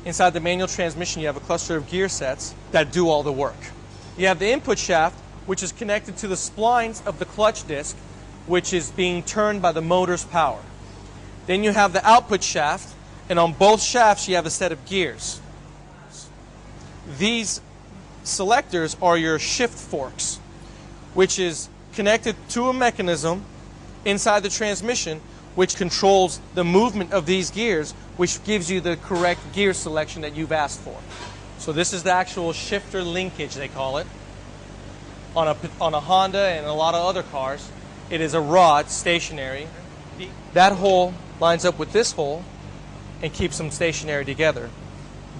Inside the manual transmission, you have a cluster of gear sets that do all the work. You have the input shaft, which is connected to the splines of the clutch disc, which is being turned by the motor's power. Then you have the output shaft, and on both shafts you have a set of gears. These selectors are your shift forks, which is connected to a mechanism inside the transmission which controls the movement of these gears, which gives you the correct gear selection that you've asked for. So this is the actual shifter linkage, they call it. On a Honda and a lot of other cars, it is a rod, stationary. That hole lines up with this hole and keeps them stationary together.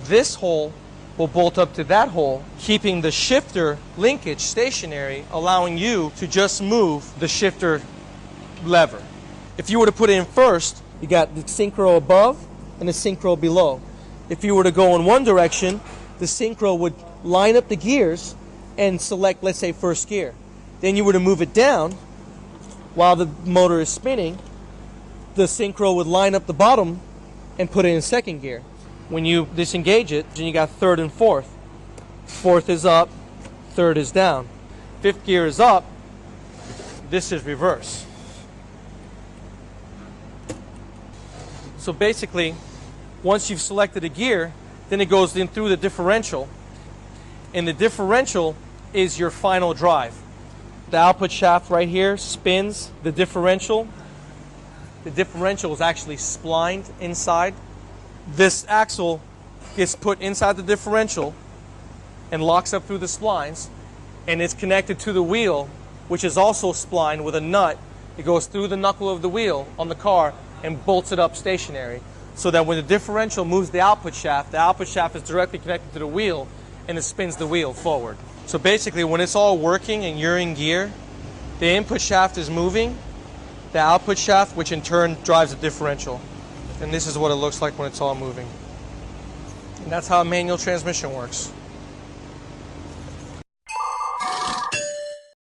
This hole will bolt up to that hole, keeping the shifter linkage stationary, allowing you to just move the shifter lever. If you were to put it in first, you got the synchro above and the synchro below. If you were to go in one direction, the synchro would line up the gears and select, let's say, first gear. Then you were to move it down while the motor is spinning, the synchro would line up the bottom and put it in second gear. When you disengage it, then you got third and fourth. Fourth is up, third is down. Fifth gear is up, this is reverse. So basically, once you've selected a gear, then it goes in through the differential, and the differential is your final drive. The output shaft right here spins the differential. The differential is actually splined inside. This axle gets put inside the differential and locks up through the splines, and it's connected to the wheel, which is also splined with a nut. It goes through the knuckle of the wheel on the car and bolts it up stationary, so that when the differential moves the output shaft is directly connected to the wheel and it spins the wheel forward. So basically, when it's all working and you're in gear, the input shaft is moving, the output shaft, which in turn drives the differential. And this is what it looks like when it's all moving. And that's how a manual transmission works.